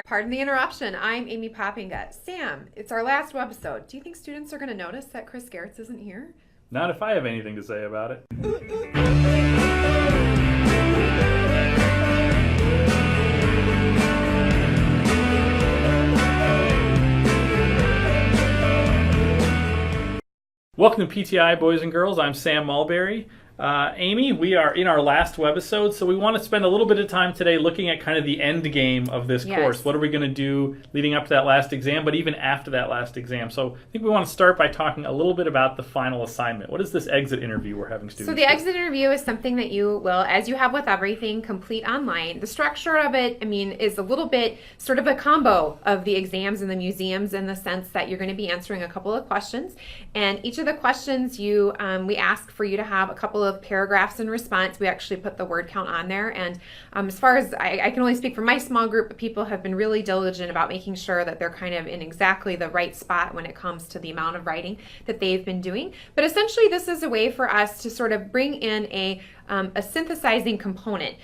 Pardon the interruption. I'm Amy Poppinga. Sam, it's our last webisode. Do you think students are going to notice that Chris Garretts isn't here? Not if I have anything to say about it. Welcome to PTI, boys and girls. I'm Sam Mulberry. Amy, we are in our last webisode, so we want to spend a little bit of time today looking at kind of the end game of this course. What are we going to do leading up to that last exam, but even after that last exam? So I think we want to start by talking a little bit about the final assignment. What is this exit interview we're having students do? So the exit interview is something that you will, as you have with everything, complete online. The structure of it, is a little bit sort of a combo of the exams and the museums in the sense that you're going to be answering a couple of questions. And each of the questions we ask for you to have a couple of paragraphs in response. We actually put the word count on there, and as far as I can only speak for my small group, but people have been really diligent about making sure that they're kind of in exactly the right spot when it comes to the amount of writing that they've been doing. But essentially this is a way for us to sort of bring in a synthesizing component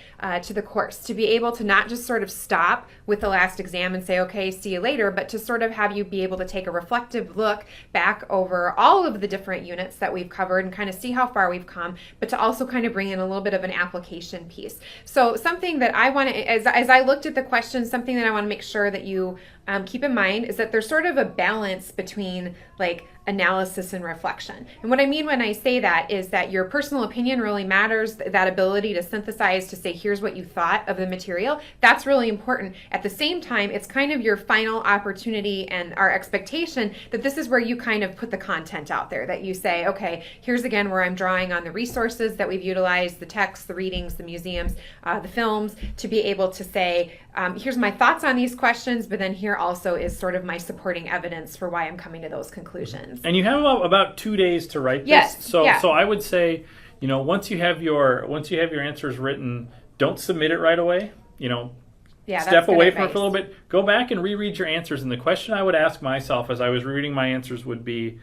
to the course, to be able to not just sort of stop with the last exam and say, okay, see you later, but to sort of have you be able to take a reflective look back over all of the different units that we've covered and kind of see how far we've come, but to also kind of bring in a little bit of an application piece. So something that I want to, as I looked at the questions, something that I want to make sure that you keep in mind is that there's sort of a balance between like analysis and reflection. And what I mean when I say that is that your personal opinion really matters, that ability to synthesize, to say, here's what you thought of the material, that's really important. At the same time, it's kind of your final opportunity and our expectation that this is where you kind of put the content out there, that you say, okay, here's again where I'm drawing on the resources that we've utilized, the texts, the readings, the museums, the films, to be able to say, here's my thoughts on these questions, but then here also is sort of my supporting evidence for why I'm coming to those conclusions. And you have about 2 days to write this. Yes. So I would say, once you have your answers written, don't submit it right away. Step away from it for a little bit. Go back and reread your answers. And the question I would ask myself as I was rereading my answers would be,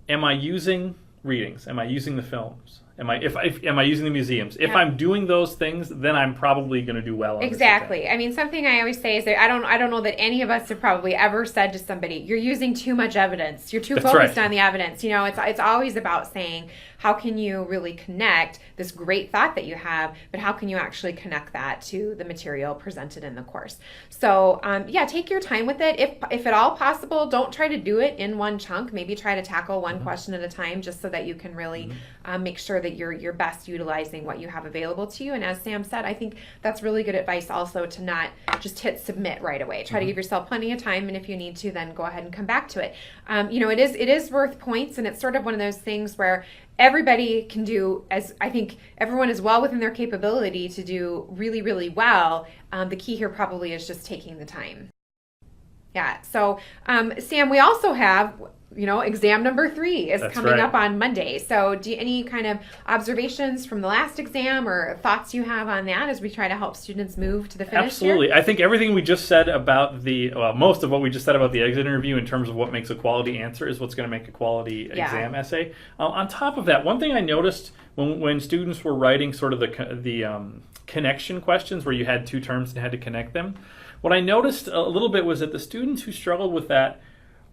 am I using readings? Am I using the films? Am I using the museums? If I'm doing those things, then I'm probably going to do well on Exactly. this exam. Something I always say is that I don't know that any of us have probably ever said to somebody, "You're using too much evidence. You're too focused on the evidence." It's always about saying, how can you really connect this great thought that you have, but how can you actually connect that to the material presented in the course? So take your time with it. If at all possible, don't try to do it in one chunk. Maybe try to tackle one question at a time, just so that you can really make sure that you're best utilizing what you have available to you. And as Sam said, I think that's really good advice also, to not just hit submit right away. Try to give yourself plenty of time, and if you need to, then go ahead and come back to it. It is worth points, and it's sort of one of those things where everybody can do, as I think everyone is well within their capability to do really, really well. The key here probably is just taking the time. Yeah. So, Sam, we also have, exam number 3 is coming up on Monday. So any kind of observations from the last exam or thoughts you have on that as we try to help students move to the finish? Absolutely. Here? I think everything we just said about most of what we just said about the exit interview in terms of what makes a quality answer is what's going to make a quality exam essay. On top of that, one thing I noticed when students were writing sort of the connection questions, where you had 2 terms and had to connect them, what I noticed a little bit was that the students who struggled with that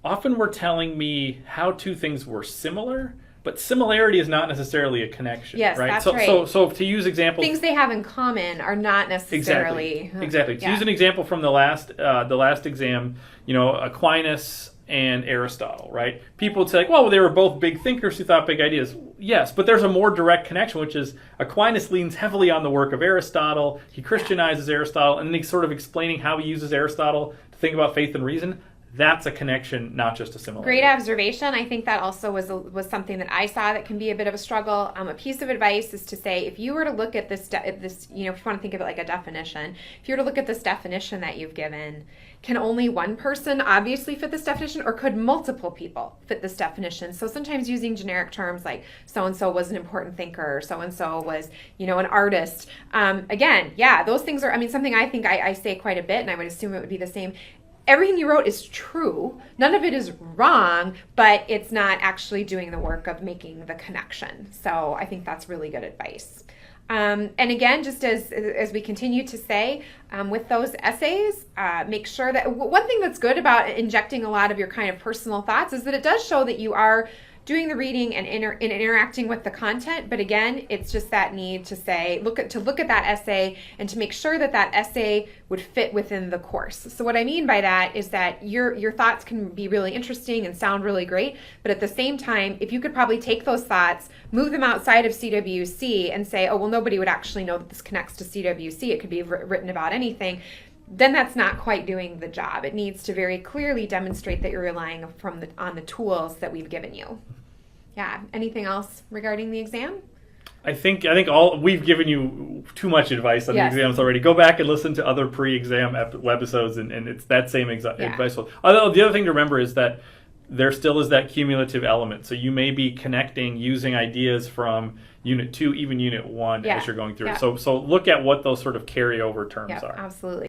often were telling me how 2 things were similar, but similarity is not necessarily a connection. Yes, right? that's right. So to use examples, things they have in common are not necessarily exactly. To use an example from the last exam, Aquinas and Aristotle, right? People would say, well, they were both big thinkers who thought big ideas. Yes, but there's a more direct connection, which is Aquinas leans heavily on the work of Aristotle. He Christianizes Aristotle, and then he's sort of explaining how he uses Aristotle to think about faith and reason. That's a connection, not just a similarity. Great observation. I think that also was something that I saw that can be a bit of a struggle. A piece of advice is to say, if you were to look at this, if you want to think of it like a definition, if you were to look at this definition that you've given, can only one person obviously fit this definition, or could multiple people fit this definition? So sometimes using generic terms like so-and-so was an important thinker, or so-and-so was, an artist. Again, those things are, something I think I say quite a bit, and I would assume it would be the same. Everything you wrote is true. None of it is wrong, but it's not actually doing the work of making the connection. So I think that's really good advice. And again, just as we continue to say, with those essays, make sure that one thing that's good about injecting a lot of your kind of personal thoughts is that it does show that you are doing the reading and interacting with the content. But again, it's just that need to say, look at that essay and to make sure that essay would fit within the course. So what I mean by that is that your thoughts can be really interesting and sound really great, but at the same time, if you could probably take those thoughts, move them outside of CWC and say, oh, well, nobody would actually know that this connects to CWC. It could be written about anything. Then that's not quite doing the job. It needs to very clearly demonstrate that you're relying on the tools that we've given you. Yeah. Anything else regarding the exam? I think we've given you too much advice on the exams already. Go back and listen to other pre-exam webisodes, and it's that same advice. Although the other thing to remember is that there still is that cumulative element. So you may be connecting using ideas from Unit 2, even Unit 1 as you're going through it. So look at what those sort of carryover terms are. Absolutely.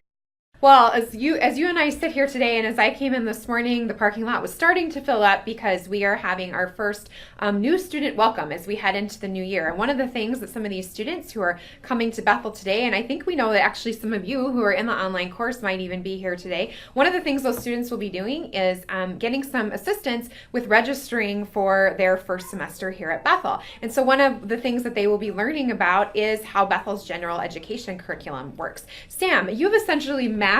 Well, as you and I sit here today, and as I came in this morning, the parking lot was starting to fill up because we are having our first new student welcome as we head into the new year. And one of the things that some of these students who are coming to Bethel today, and I think we know that actually some of you who are in the online course might even be here today, one of the things those students will be doing is getting some assistance with registering for their first semester here at Bethel. And so one of the things that they will be learning about is how Bethel's general education curriculum works. Sam, you've essentially mastered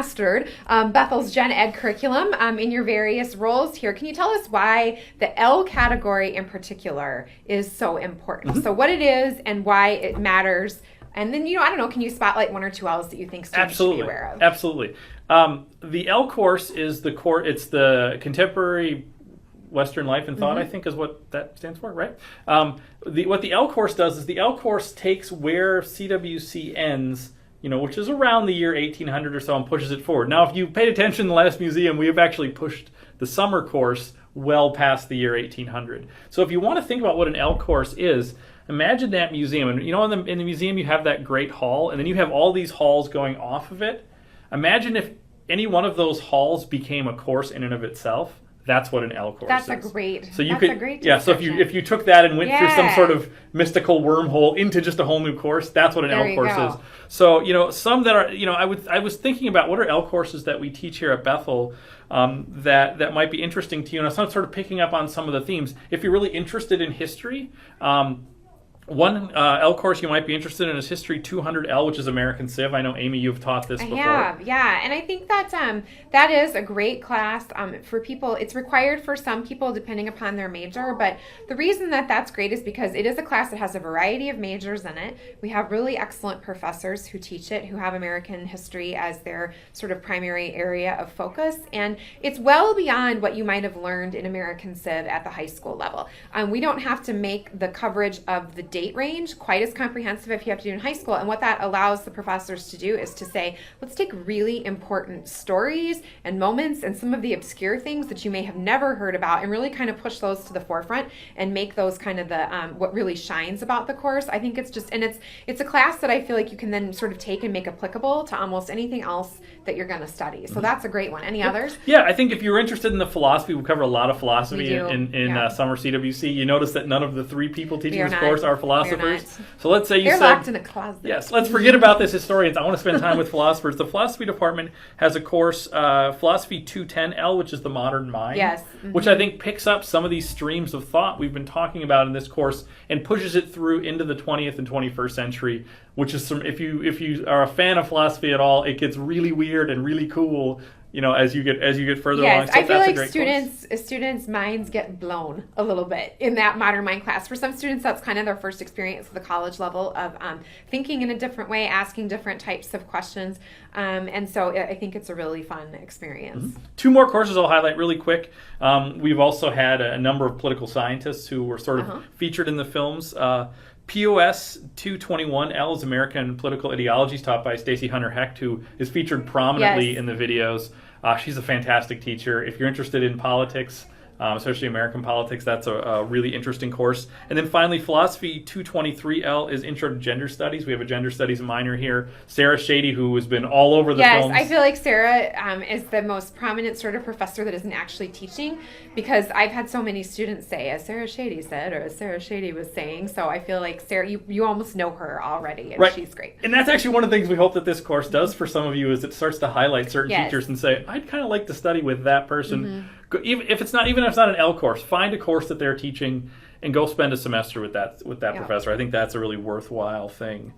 Bethel's Gen Ed curriculum in your various roles here. Can you tell us why the L category in particular is so important? Mm-hmm. So what it is and why it matters. And then, I don't know, can you spotlight one or two L's that you think students should be aware of? Absolutely. The L course is it's the Contemporary Western Life and Thought, I think is what that stands for, right? What the L course does is the L course takes where CWC ends, which is around the year 1800 or so, and pushes it forward. Now, if you paid attention in the last museum, we have actually pushed the summer course well past the year 1800. So if you want to think about what an L course is, imagine that museum. And in the museum you have that great hall, and then you have all these halls going off of it. Imagine if any one of those halls became a course in and of itself. That's what an L course is. That's a great. So you could, so if you took that and went through some sort of mystical wormhole into just a whole new course, that's what an L course is. So some that are, I was thinking about what are L courses that we teach here at Bethel that might be interesting to you, and I'm sort of picking up on some of the themes. If you're really interested in history. One L course you might be interested in is History 200L, which is American Civ. I know, Amy, you've taught this before. Yeah. And I think that that is a great class for people. It's required for some people depending upon their major, but the reason that that's great is because it is a class that has a variety of majors in it. We have really excellent professors who teach it, who have American history as their sort of primary area of focus, and it's well beyond what you might have learned in American Civ at the high school level. We don't have to make the coverage of the date range quite as comprehensive if you have to do in high school, and what that allows the professors to do is to say, let's take really important stories and moments and some of the obscure things that you may have never heard about and really kind of push those to the forefront and make those kind of the what really shines about the course. I think it's a class that I feel like you can then sort of take and make applicable to almost anything else that you're going to study. So that's a great one. Any others? Yeah, I think if you're interested in the philosophy, we cover a lot of philosophy in summer CWC. You notice that none of the three people teaching this course are philosophers. So let's say they're locked in a closet. Yes, let's forget about this historians. I want to spend time with philosophers. The philosophy department has a course, Philosophy 210L, which is the modern mind. Yes. Which I think picks up some of these streams of thought we've been talking about in this course and pushes it through into the 20th and 21st century, which is if you are a fan of philosophy at all, it gets really weird and really cool. As you get further along. So I feel like students' minds get blown a little bit in that modern mind class. For some students, that's kind of their first experience at the college level of thinking in a different way, asking different types of questions, and so I think it's a really fun experience. Mm-hmm. Two more courses I'll highlight really quick. We've also had a number of political scientists who were sort of featured in the films. POS 221L is American Political Ideologies, taught by Stacey Hunter Hecht, who is featured prominently in the videos. She's a fantastic teacher. If you're interested in politics, especially American politics. That's a really interesting course. And then finally, Philosophy 223L is Intro to Gender Studies. We have a Gender Studies minor here. Sarah Shady, who has been all over the films. Yes, I feel like Sarah is the most prominent sort of professor that isn't actually teaching, because I've had so many students say, as Sarah Shady said, or as Sarah Shady was saying. So I feel like Sarah, you almost know her already, and right. She's great. And that's actually one of the things we hope that this course does for some of you, is it starts to highlight certain Yes. teachers and say, I'd kind of like to study with that person. Even if it's not an L course, find a course that they're teaching and go spend a semester with that professor. I think that's a really worthwhile thing.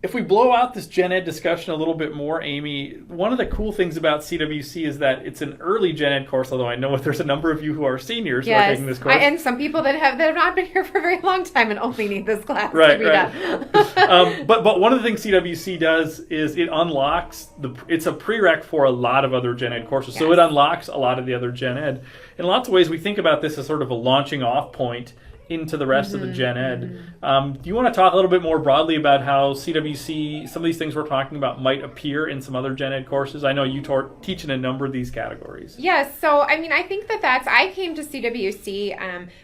If we blow out this Gen Ed discussion a little bit more, Amy, one of the cool things about CWC is that it's an early Gen Ed course, although I know there's a number of you who are seniors who are taking this course. And some people that have not been here for a very long time and only need this class to be done. But one of the things CWC does is it unlocks, it's a prereq for a lot of other Gen Ed courses. Yes. So it unlocks a lot of the other Gen Ed. In lots of ways, we think about this as sort of a launching off point into the rest of the Gen Ed. Do you want to talk a little bit more broadly about how CWC, some of these things we're talking about, might appear in some other Gen Ed courses? I know you teach in a number of these categories. Yes, so I mean, I think I came to CWC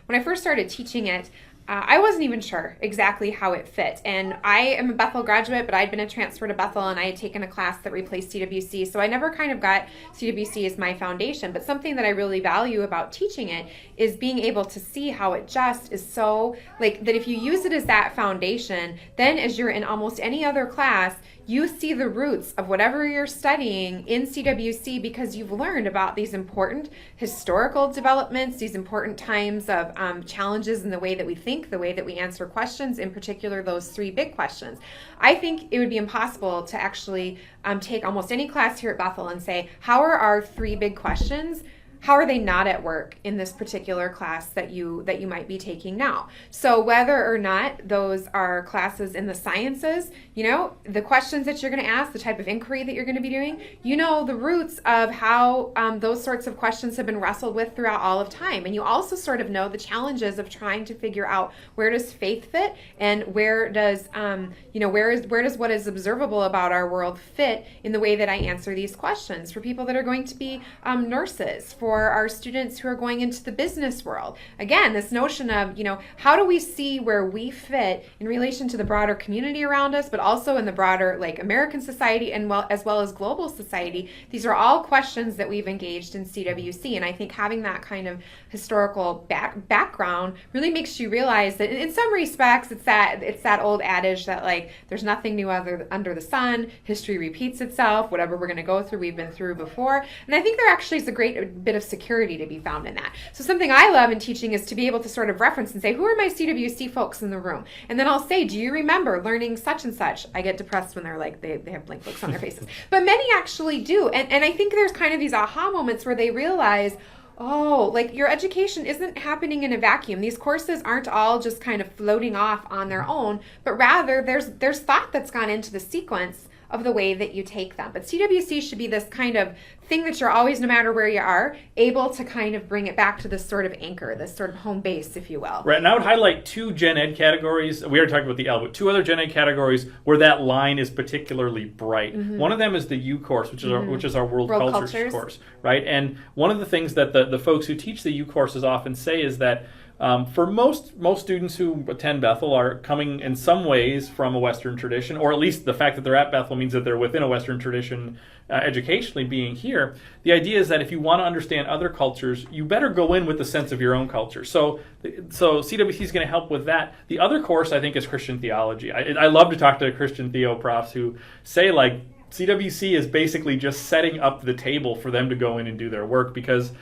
when I first started teaching it. I wasn't even sure exactly how it fit. And I am a Bethel graduate, but I'd been a transfer to Bethel, and I had taken a class that replaced CWC. So I never kind of got CWC as my foundation. But something that I really value about teaching it is being able to see how it just is so, like, that if you use it as that foundation, then as you're in almost any other class, you see the roots of whatever you're studying in CWC, because you've learned about these important historical developments, these important times of challenges in the way that we think, the way that we answer questions, in particular those three big questions. I think it would be impossible to actually take almost any class here at Bethel and say, how are our three big questions? How are they not at work in this particular class that you might be taking now? So whether or not those are classes in the sciences, the questions that you're going to ask, the type of inquiry that you're going to be doing, the roots of how those sorts of questions have been wrestled with throughout all of time. And you also sort of know the challenges of trying to figure out, where does faith fit, and where does what is observable about our world fit in the way that I answer these questions for people that are going to be nurses, for our students who are going into the business world. Again, this notion of, how do we see where we fit in relation to the broader community around us, but also in the broader, like, American society, and as well as global society. These are all questions that we've engaged in CWC, and I think having that kind of historical background really makes you realize that in some respects it's that old adage that, like, there's nothing new under the sun, history repeats itself, whatever we're going to go through, we've been through before. And I think there actually is a great bit of security to be found in that. So something I love in teaching is to be able to sort of reference and say, who are my CWC folks in the room? And then I'll say, do you remember learning such and such? I get depressed when they're like, they have blank looks on their faces. But many actually do. And I think there's kind of these aha moments where they realize, oh, like, your education isn't happening in a vacuum. These courses aren't all just kind of floating off on their own, but rather there's thought that's gone into the sequence of the way that you take them. But CWC should be this kind of thing that you're always, no matter where you are, able to kind of bring it back to this sort of anchor, this sort of home base, if you will. Right, and I would highlight two Gen Ed categories. We already talked about the L, but two other Gen Ed categories where that line is particularly bright. One of them is the U course, which is our World Cultures course, right? And one of the things that the folks who teach the U courses often say is that for most students who attend Bethel are coming in some ways from a Western tradition, or at least the fact that they're at Bethel means that they're within a Western tradition educationally being here. The idea is that if you want to understand other cultures, you better go in with the sense of your own culture. So CWC is going to help with that. The other course, I think, is Christian theology. I love to talk to Christian theo profs who say, like, CWC is basically just setting up the table for them to go in and do their work, because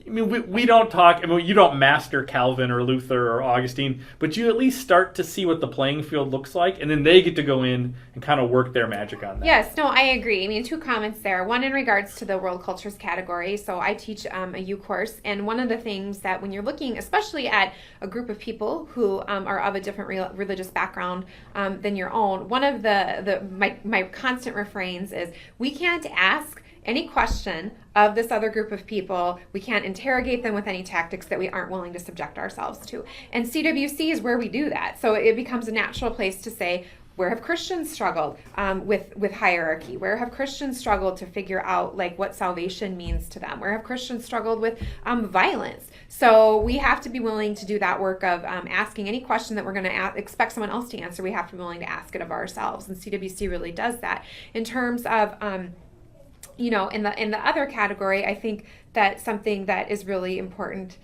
I mean, we don't talk, I mean, you don't master Calvin or Luther or Augustine, but you at least start to see what the playing field looks like, and then they get to go in and kind of work their magic on that. Yes, no, I agree. I mean, two comments there. One in regards to the World Cultures category. So I teach a U course, and one of the things that when you're looking, especially at a group of people who are of a different religious background than your own, one of my constant refrains is, we can't ask any question of this other group of people. We can't interrogate them with any tactics that we aren't willing to subject ourselves to. And CWC is where we do that. So it becomes a natural place to say, Where have Christians struggled with hierarchy? Where have Christians struggled to figure out like what salvation means to them? Where have Christians struggled with violence? So we have to be willing to do that work of asking any question that we're going to expect someone else to answer. We have to be willing to ask it of ourselves, and CWC really does that. In terms of in the other category, I think that something that is really important.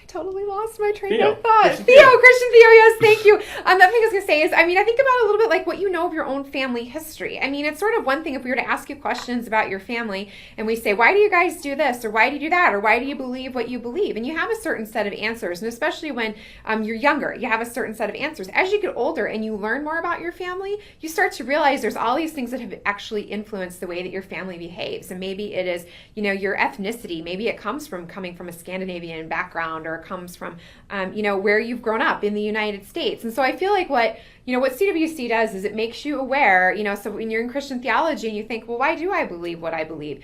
Totally lost my train of thought. Christian Theo, yes, thank you. The other thing I was going to say is, I think about it a little bit like what you know of your own family history. It's sort of one thing if we were to ask you questions about your family and we say, why do you guys do this? Or why do you do that? Or why do you believe what you believe? And you have a certain set of answers. And especially when you're younger, you have a certain set of answers. As you get older and you learn more about your family, you start to realize there's all these things that have actually influenced the way that your family behaves. And maybe it is, your ethnicity. Maybe it comes from coming from a Scandinavian background, or comes from where you've grown up in the United States. And so I feel like what CWC does is it makes you aware, so when you're in Christian theology and you think, well, why do I believe what I believe?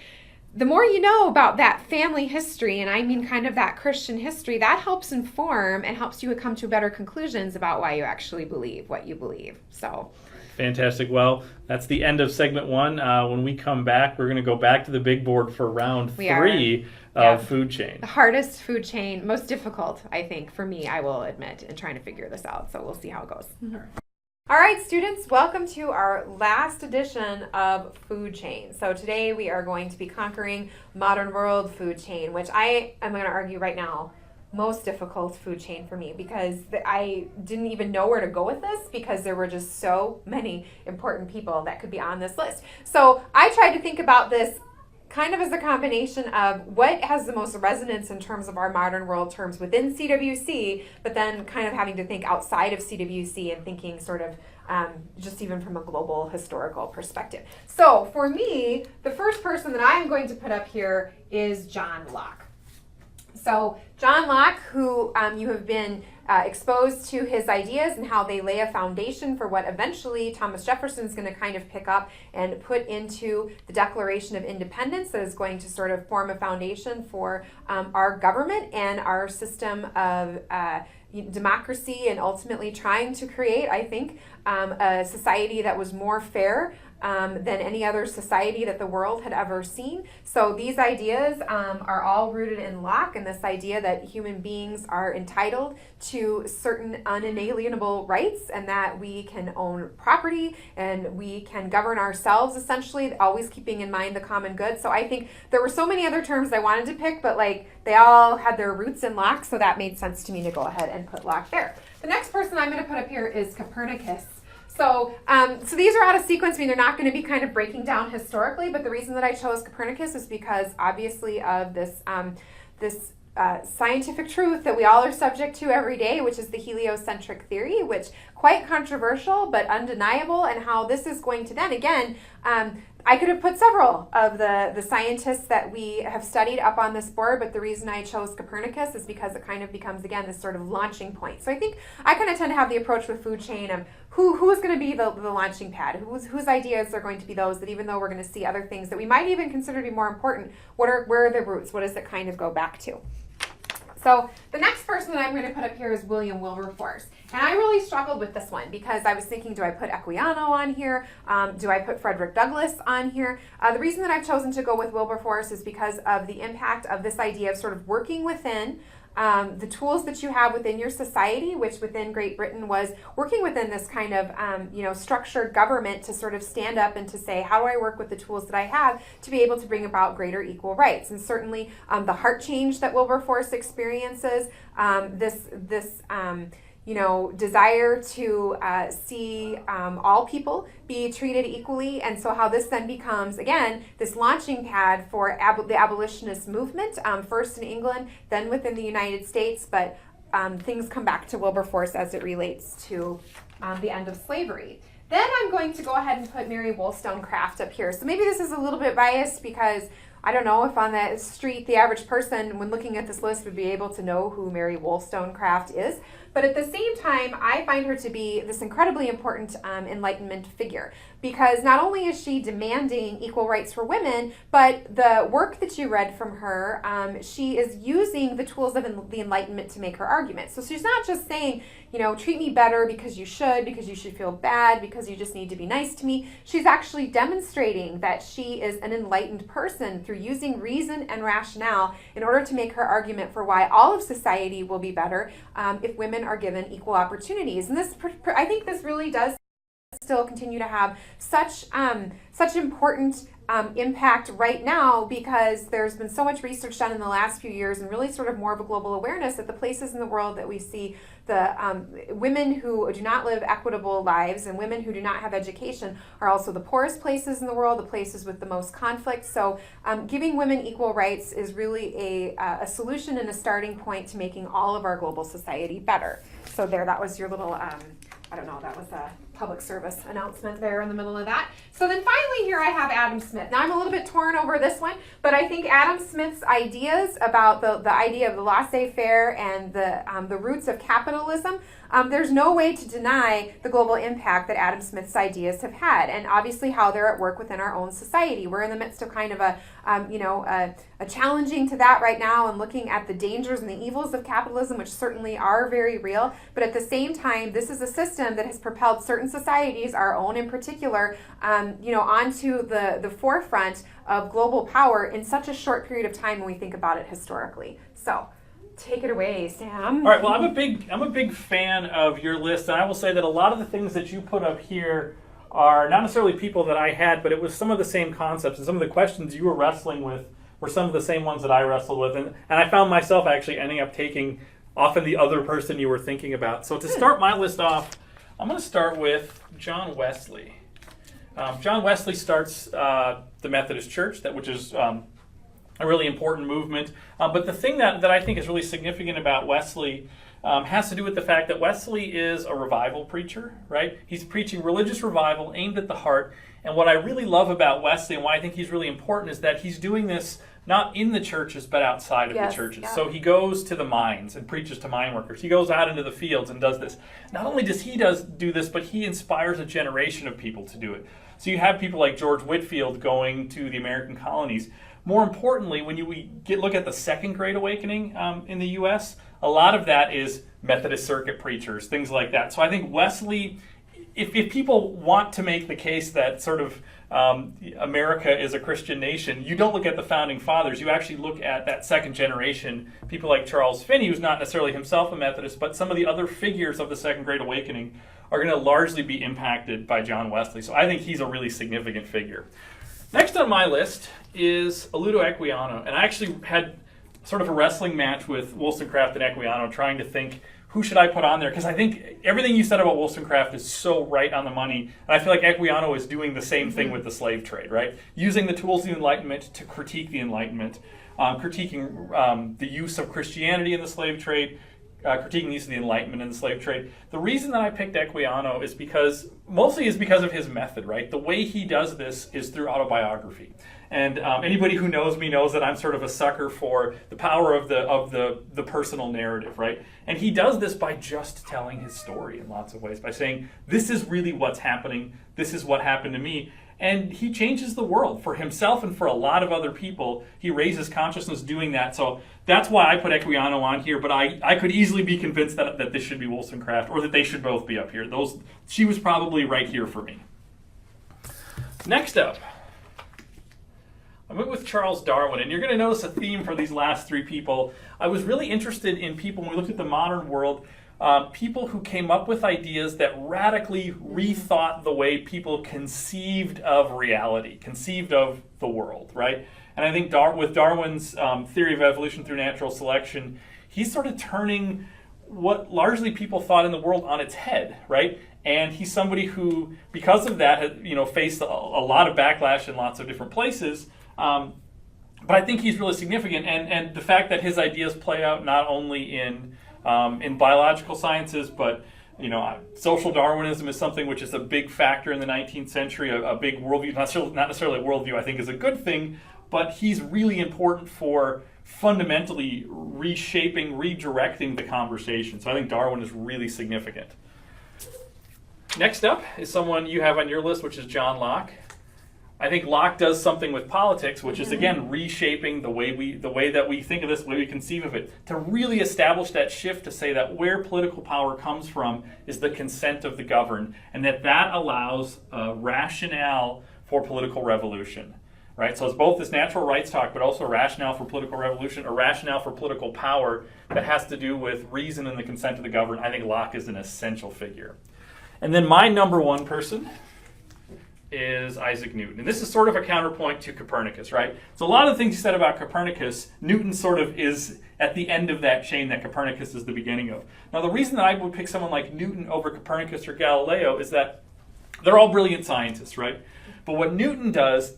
The more you know about that family history, and I mean kind of that Christian history, that helps inform and helps you come to better conclusions about why you actually believe what you believe. So fantastic. Well, that's the end of segment 1. When we come back, we're going to go back to the big board for round 3 of food chain. The hardest food chain, most difficult, I think, for me, I will admit, in trying to figure this out. So we'll see how it goes. All right, students, welcome to our last edition of food chain. So today we are going to be conquering modern world food chain, which I am going to argue right now most difficult food chain for me, because I didn't even know where to go with this, because there were just so many important people that could be on this list. So I tried to think about this kind of as a combination of what has the most resonance in terms of our modern world terms within CWC, but then kind of having to think outside of CWC and thinking sort of just even from a global historical perspective. So for me, the first person that I am going to put up here is John Locke. So John Locke, who you have been exposed to his ideas and how they lay a foundation for what eventually Thomas Jefferson is going to kind of pick up and put into the Declaration of Independence, that is going to sort of form a foundation for our government and our system of democracy, and ultimately trying to create, I think, a society that was more fair than any other society that the world had ever seen. So these ideas are all rooted in Locke, and this idea that human beings are entitled to certain unalienable rights, and that we can own property and we can govern ourselves, essentially, always keeping in mind the common good. So I think there were so many other terms I wanted to pick, but they all had their roots in Locke, so that made sense to me to go ahead and put Locke there. The next person I'm going to put up here is Copernicus. So these are out of sequence. They're not going to be kind of breaking down historically, but the reason that I chose Copernicus is because obviously of this scientific truth that we all are subject to every day, which is the heliocentric theory, which quite controversial but undeniable, and how this is going to then again, I could have put several of the scientists that we have studied up on this board, but the reason I chose Copernicus is because it kind of becomes, again, this sort of launching point. So I think I kind of tend to have the approach with food chain of who is going to be the launching pad, whose ideas are going to be those that, even though we're going to see other things that we might even consider to be more important, where are the roots? What does it kind of go back to? So the next person that I'm going to put up here is William Wilberforce. And I really struggled with this one because I was thinking, do I put Equiano on here? Do I put Frederick Douglass on here? The reason that I've chosen to go with Wilberforce is because of the impact of this idea of sort of working within the tools that you have within your society, which within Great Britain was working within this kind of structured government to sort of stand up and to say, how do I work with the tools that I have to be able to bring about greater equal rights? And certainly the heart change that Wilberforce experiences, this desire to see all people be treated equally, and so how this then becomes, again, this launching pad for the abolitionist movement, first in England, then within the United States, but things come back to Wilberforce as it relates to the end of slavery. Then I'm going to go ahead and put Mary Wollstonecraft up here. So maybe this is a little bit biased because I don't know if on the street the average person, when looking at this list, would be able to know who Mary Wollstonecraft is. But at the same time, I find her to be this incredibly important Enlightenment figure, because not only is she demanding equal rights for women, but the work that you read from her, she is using the tools of the Enlightenment to make her argument. So she's not just saying, treat me better because you should feel bad, because you just need to be nice to me. She's actually demonstrating that she is an enlightened person through using reason and rationale in order to make her argument for why all of society will be better if women are given equal opportunities. And this, I think this really does still continue to have such important impact right now, because there's been so much research done in the last few years, and really sort of more of a global awareness that the places in the world that we see the women who do not live equitable lives and women who do not have education are also the poorest places in the world, the places with the most conflict. So giving women equal rights is really a solution and a starting point to making all of our global society better. So that was your little, that was a public service announcement there in the middle of that. So then finally here I have Adam Smith. Now I'm a little bit torn over this one, but I think Adam Smith's ideas about the idea of the laissez-faire and the roots of capitalism, there's no way to deny the global impact that Adam Smith's ideas have had, and obviously how they're at work within our own society. We're in the midst of kind of a challenging to that right now, and looking at the dangers and the evils of capitalism, which certainly are very real. But at the same time, this is a system that has propelled certain societies, our own in particular, onto the forefront of global power in such a short period of time when we think about it historically. So take it away, Sam. All right. Well, I'm a big fan of your list, and I will say that a lot of the things that you put up here are not necessarily people that I had, but it was some of the same concepts, and some of the questions you were wrestling with were some of the same ones that I wrestled with, and I found myself actually ending up taking often the other person you were thinking about. So to start my list off, I'm going to start with John Wesley. John Wesley starts the Methodist Church, which is a really important movement. But the thing that I think is really significant about Wesley has to do with the fact that Wesley is a revival preacher, right? He's preaching religious revival aimed at the heart. And what I really love about Wesley, and why I think he's really important, is that he's doing this not in the churches, but outside of the churches. Yeah. So he goes to the mines and preaches to mine workers. He goes out into the fields and does this. Not only does he do this, but he inspires a generation of people to do it. So you have people like George Whitefield going to the American colonies. More importantly, when we look at the Second Great Awakening in the U.S., a lot of that is Methodist circuit preachers, things like that. So I think Wesley, if people want to make the case that sort of America is a Christian nation, you don't look at the founding fathers. You actually look at that second generation, people like Charles Finney, who's not necessarily himself a Methodist, but some of the other figures of the Second Great Awakening are going to largely be impacted by John Wesley. So I think he's a really significant figure. Next on my list is Alludo Equiano, and I actually had sort of a wrestling match with Wollstonecraft and Equiano, trying to think, who should I put on there? Because I think everything you said about Wollstonecraft is so right on the money. And I feel like Equiano is doing the same thing with the slave trade, right? Using the tools of the Enlightenment to critique the Enlightenment, critiquing the use of Christianity in the slave trade, critiquing the use of the Enlightenment in the slave trade. The reason that I picked Equiano is mostly because of his method, right? The way he does this is through autobiography. And anybody who knows me knows that I'm sort of a sucker for the power of the personal narrative, right? And he does this by just telling his story in lots of ways, by saying, this is really what's happening, this is what happened to me. And he changes the world for himself and for a lot of other people. He raises consciousness doing that. So that's why I put Equiano on here, but I could easily be convinced that this should be Wollstonecraft, or that they should both be up here. She was probably right here for me. Next up, I went with Charles Darwin, and you're going to notice a theme for these last three people. I was really interested in people, when we looked at the modern world, people who came up with ideas that radically rethought the way people conceived of reality, conceived of the world, right? And I think with Darwin's theory of evolution through natural selection, he's sort of turning what largely people thought in the world on its head, right? And he's somebody who, because of that, had faced a lot of backlash in lots of different places. But I think he's really significant, and the fact that his ideas play out not only in biological sciences, but social Darwinism is something which is a big factor in the 19th century, a big worldview. Not necessarily a worldview, I think, is a good thing, but he's really important for fundamentally reshaping, redirecting the conversation. So I think Darwin is really significant. Next up is someone you have on your list, which is John Locke. I think Locke does something with politics, which is, again, reshaping the way that we think of this, the way we conceive of it, to really establish that shift to say that where political power comes from is the consent of the governed, and that allows a rationale for political revolution. Right? So it's both this natural rights talk, but also a rationale for political revolution, a rationale for political power that has to do with reason and the consent of the governed. I think Locke is an essential figure. And then my number one person is Isaac Newton. And this is sort of a counterpoint to Copernicus, right? So a lot of the things you said about Copernicus, Newton sort of is at the end of that chain that Copernicus is the beginning of. Now, the reason that I would pick someone like Newton over Copernicus or Galileo is that they're all brilliant scientists, right? But what Newton does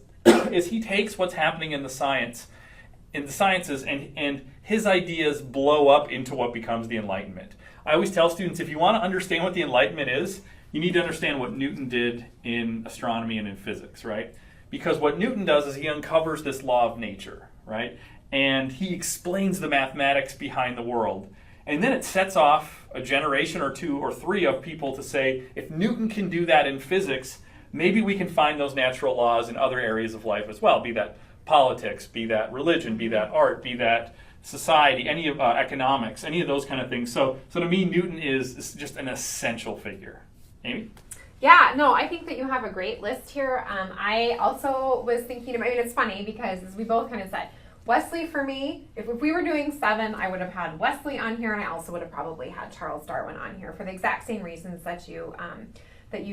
is he takes what's happening in the sciences, and his ideas blow up into what becomes the Enlightenment. I always tell students, if you want to understand what the Enlightenment is, you need to understand what Newton did in astronomy and in physics, right? Because what Newton does is he uncovers this law of nature, right? And he explains the mathematics behind the world. And then it sets off a generation or two or three of people to say, if Newton can do that in physics, maybe we can find those natural laws in other areas of life as well, be that politics, be that religion, be that art, be that society, any of economics, any of those kind of things. So to me, Newton is just an essential figure. Amy? Yeah, no, I think that you have a great list here. I also was thinking about, it's funny because as we both kind of said, Wesley for me, if we were doing 7, I would have had Wesley on here, and I also would have probably had Charles Darwin on here for the exact same reasons that you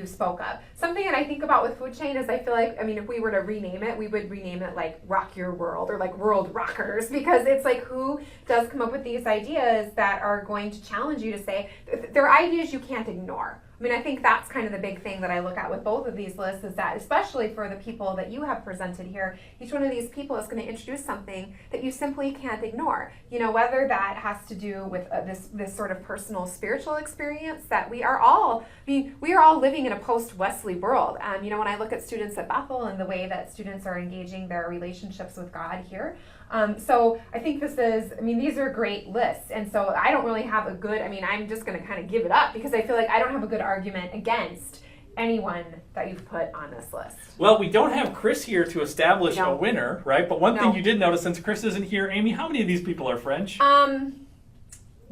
spoke of. Something that I think about with Food Chain is I feel like, if we were to rename it, we would rename it like Rock Your World or like World Rockers, because it's like who does come up with these ideas that are going to challenge you to say, they're ideas you can't ignore. I think that's kind of the big thing that I look at with both of these lists is that, especially for the people that you have presented here, each one of these people is going to introduce something that you simply can't ignore. Whether that has to do with this sort of personal spiritual experience that we are all living in a post-Wesley world. When I look at students at Bethel and the way that students are engaging their relationships with God here, so I think these are great lists. And so I don't really have a good, I'm just going to kind of give it up because I feel like I don't have a good argument against anyone that you've put on this list. Well, we don't have Chris here to establish a winner, right? But one thing you did notice, since Chris isn't here, Amy, how many of these people are French?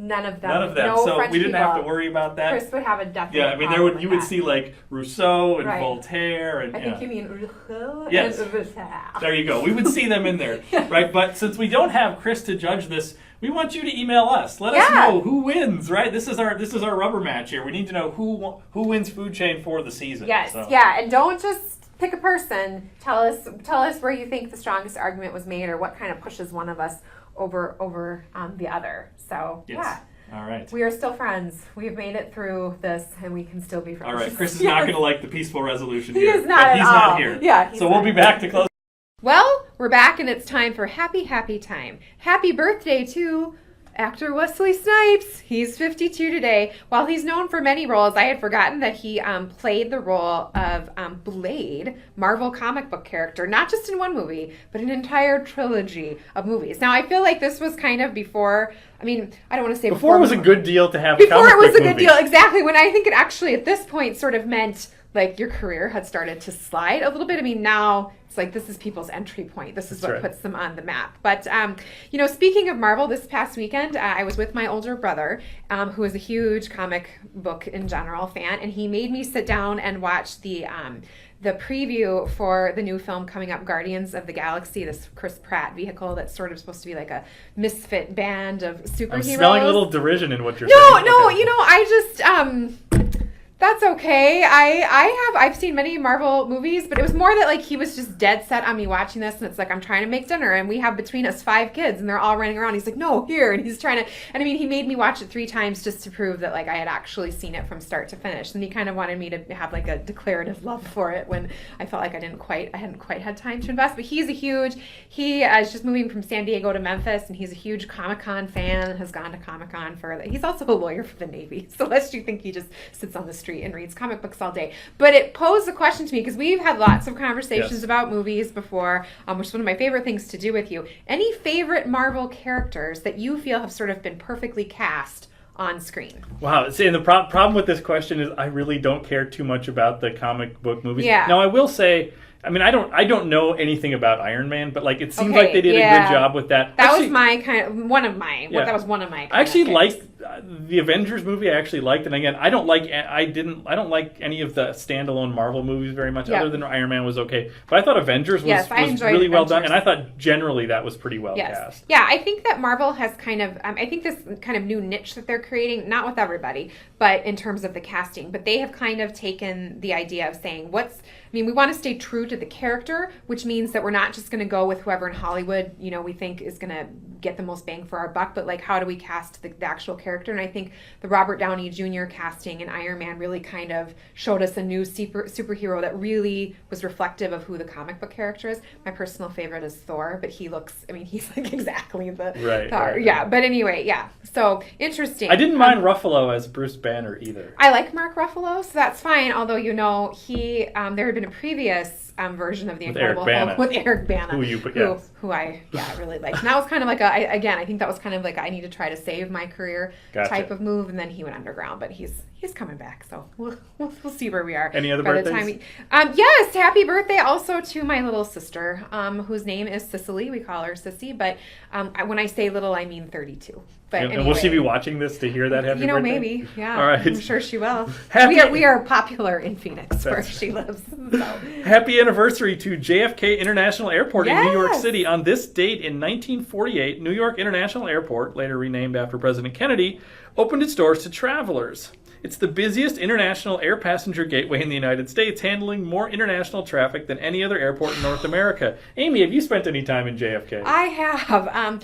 None of them. None of them. No so French we didn't people. have to worry about that. Chris would have a definite. Yeah, you would see like Rousseau and Voltaire and. I think you mean Rousseau. Yes. And Voltaire. There you go. We would see them in there, right? But since we don't have Chris to judge this, we want you to email us. Let us know who wins, right? This is our rubber match here. We need to know who wins Food Chain for the season. Yes. So. Yeah, and don't just pick a person. Tell us where you think the strongest argument was made, or what kind of pushes one of us over the other. So yes. All right. We are still friends. We've made it through this, and we can still be friends. All right. Chris is not going to like the peaceful resolution he here. Is not. He's not here. Yeah. So we'll be back to close. Well, we're back, and it's time for happy time. Happy birthday to actor Wesley Snipes. He's 52 today. While he's known for many roles, I had forgotten that he played the role of Blade, Marvel comic book character, not just in one movie, but an entire trilogy of movies. Now, I feel like this was kind of before, I don't want to say before it was a good deal to have before a comic it was book a good movie. deal, exactly, when I think it actually at this point sort of meant like your career had started to slide a little bit. Now it's like this is people's entry point. This is what puts them on the map. But, speaking of Marvel, this past weekend, I was with my older brother, who is a huge comic book in general fan, and he made me sit down and watch the preview for the new film coming up, Guardians of the Galaxy, this Chris Pratt vehicle that's sort of supposed to be like a misfit band of superheroes. I'm smelling a little derision in what you're saying. No, I just... That's okay. I've seen many Marvel movies, but it was more that like he was just dead set on me watching this, and it's like I'm trying to make dinner, and we have between us 5 kids, and they're all running around. He's like, no, here, and he's trying to, and he made me watch it 3 times just to prove that like I had actually seen it from start to finish. And he kind of wanted me to have like a declarative love for it when I felt like I hadn't quite had time to invest. But he is just moving from San Diego to Memphis, and he's a huge Comic-Con fan, has gone to Comic-Con he's also a lawyer for the Navy, so lest you think he just sits on the street street and reads comic books all day. But it posed a question to me, because we've had lots of conversations about movies before, which is one of my favorite things to do with you. Any favorite Marvel characters that you feel have sort of been perfectly cast on screen? Wow. See, and the problem with this question is I really don't care too much about the comic book movies. Yeah. Now, I will say, I mean, I don't know anything about Iron Man, but like it seems like they did a good job with that. That was one of my. I actually liked the Avengers movie. I actually liked, and again, I don't like any of the standalone Marvel movies very much. Other than Iron Man was okay, but I thought Avengers was really well done, and I thought generally that was pretty well cast. Yeah, I think that Marvel has kind of, I think this kind of new niche that they're creating, not with everybody, but in terms of the casting, but they have kind of taken the idea of saying we want to stay true to the character, which means that we're not just going to go with whoever in Hollywood, we think is going to get the most bang for our buck, but like, how do we cast the actual character? And I think the Robert Downey Jr. casting in Iron Man really kind of showed us a new superhero that really was reflective of who the comic book character is. My personal favorite is Thor, but he's like exactly the Thor. Right. Yeah, but anyway, so interesting. I didn't mind Ruffalo as Bruce Banner either. I like Mark Ruffalo, so that's fine, although he there had been a previous version of the Incredible Hulk with Eric Bana, who I really liked. And that was kind of like I think that was kind of like I need to try to save my career type of move, and then he went underground, but he's coming back, so we'll see where we are. Any other birthdays? Yes, happy birthday also to my little sister, whose name is Cicely. We call her Sissy, but when I say little, I mean 32. But and will she be watching this to hear that happy birthday? Maybe, yeah. All right. I'm sure she will. We are popular in Phoenix, where she lives. So. Happy anniversary to JFK International Airport in New York City. On this date in 1948, New York International Airport, later renamed after President Kennedy, opened its doors to travelers. It's the busiest international air passenger gateway in the United States, handling more international traffic than any other airport in North America. Amy, have you spent any time in JFK? I have.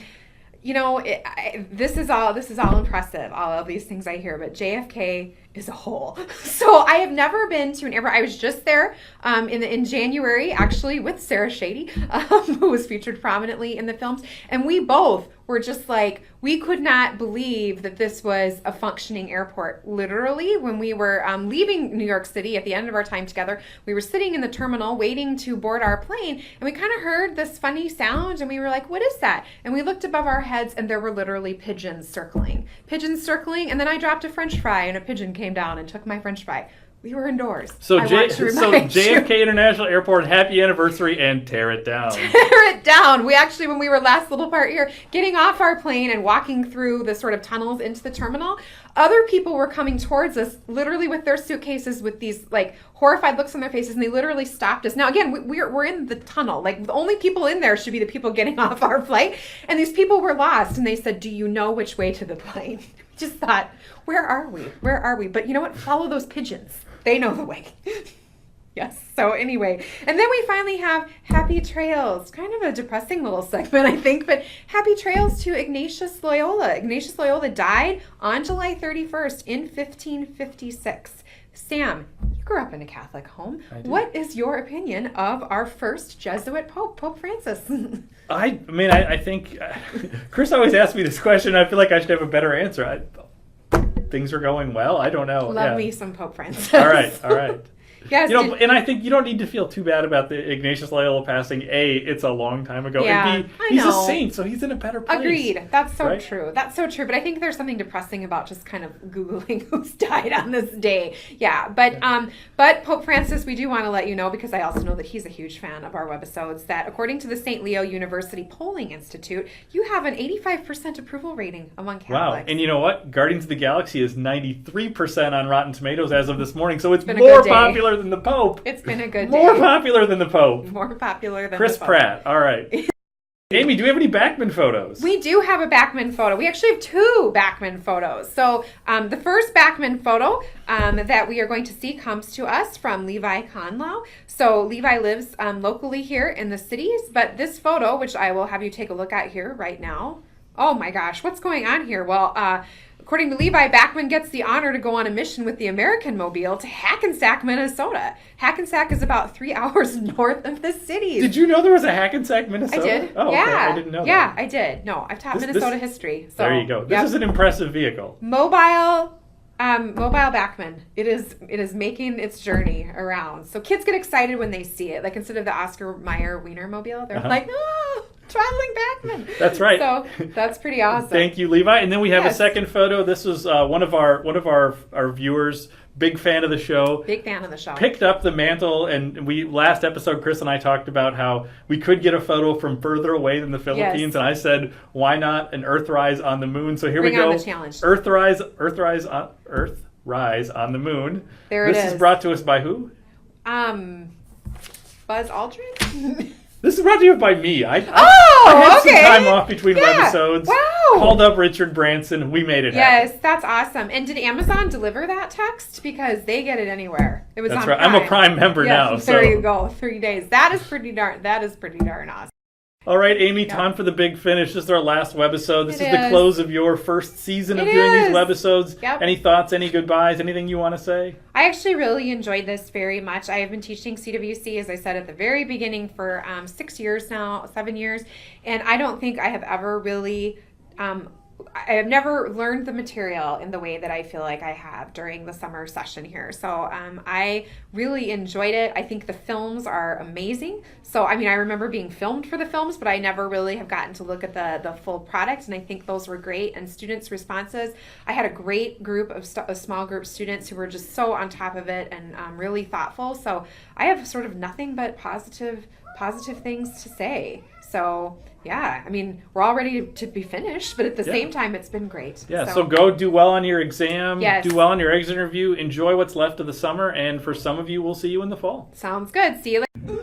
This is all impressive, all of these things I hear, but JFK is a whole. So I have never been to an airport. I was just there in January, actually, with Sarah Shady, who was featured prominently in the films. And we both were just like, we could not believe that this was a functioning airport. Literally, when we were leaving New York City at the end of our time together, we were sitting in the terminal waiting to board our plane, and we kind of heard this funny sound, and we were like, what is that? And we looked above our heads, and there were literally pigeons circling, and then I dropped a French fry, and a pigeon came down and took my French fry. We were indoors. So JFK International Airport, happy anniversary, and tear it down. Tear it down. We actually, when we were last little part here, getting off our plane and walking through the sort of tunnels into the terminal, other people were coming towards us, literally with their suitcases with these like horrified looks on their faces, and they literally stopped us. Now, again, we're in the tunnel. Like, the only people in there should be the people getting off our flight, and these people were lost, and they said, do you know which way to the plane? Just thought, where are we? But you know what? Follow those pigeons. They know the way. Yes. So anyway, and then we finally have Happy Trails. Kind of a depressing little segment, I think, but Happy Trails to Ignatius Loyola. Ignatius Loyola died on July 31st in 1556. Sam, you grew up in a Catholic home. What is your opinion of our first Jesuit Pope, Pope Francis? I think Chris always asks me this question. I feel like I should have a better answer. Things are going well. I don't know. Love me some Pope Francis. All right. Yes, and I think you don't need to feel too bad about the Ignatius Loyola passing. A, it's a long time ago. Yeah, and B, he's a saint, so he's in a better place. Agreed. That's so true. That's so true. But I think there's something depressing about just kind of Googling who's died on this day. Yeah. But Pope Francis, we do want to let you know, because I also know that he's a huge fan of our webisodes, that according to the St. Leo University Polling Institute, you have an 85% approval rating among Catholics. Wow. And you know what? Guardians of the Galaxy is 93% on Rotten Tomatoes as of this morning, so it's more popular than the Pope. It's been a good day. More popular than the Pope. More popular than Chris the Pope. Pratt. All right. Amy, do we have any Backman photos? We do have a Backman photo. We actually have two Backman photos. So the first Backman photo that we are going to see comes to us from Levi Conlow. So Levi lives locally here in the cities, but this photo, which I will have you take a look at here right now. Oh my gosh, what's going on here? Well, according to Levi, Backman gets the honor to go on a mission with the American Mobile to Hackensack, Minnesota. Hackensack is about 3 hours north of the city. Did you know there was a Hackensack, Minnesota? I did. Oh, yeah. okay. I didn't know that. Yeah, I did. No, I've taught Minnesota history. So, there you go. This is an impressive vehicle. Mobile Mobile Backman. It is making its journey around. So kids get excited when they see it. Like instead of the Oscar Mayer Wienermobile, they're like, oh, traveling Backman. That's right. So that's pretty awesome. Thank you, Levi. And then we have a second photo. This was one of our viewers. Big fan of the show. Big fan of the show. Picked up the mantle, and last episode, Chris and I talked about how we could get a photo from further away than the Philippines, and I said, why not an Earthrise on the moon? So here we go. On the challenge. Earthrise on the moon. There it is. This is brought to us by who? Buzz Aldrin. This is brought to you by me. I had some time off between webisodes. Wow. Called up Richard Branson. We made it happen. Yes, that's awesome. And did Amazon deliver that text? Because they get it anywhere. It was That's on right. Prime. I'm a Prime member now. There So you go. 3 days. That is pretty darn awesome. all right, Amy, time for the big finish. This is our last webisode. This is the is. close of your first season of It doing is. these webisodes. Yep. Any thoughts, any goodbyes, anything you want to say? I actually really enjoyed this very much. I have been teaching CWC, as I said at the very beginning, for 6 years now, 7 years, and I don't think I have ever really I have never learned the material in the way that I feel like I have during the summer session here. So I really enjoyed it. I think the films are amazing. So, I mean, I remember being filmed for the films, but I never really have gotten to look at the full product, and I think those were great. And students' responses, I had a great group of a small group of students who were just so on top of it and really thoughtful. So I have sort of nothing but positive things to say. So, yeah, I mean, we're all ready to be finished, but at the same time, it's been great. Yeah, so go do well on your exam, Yes. do well on your exit interview, enjoy what's left of the summer, and for some of you, we'll see you in the fall. Sounds good. See you later.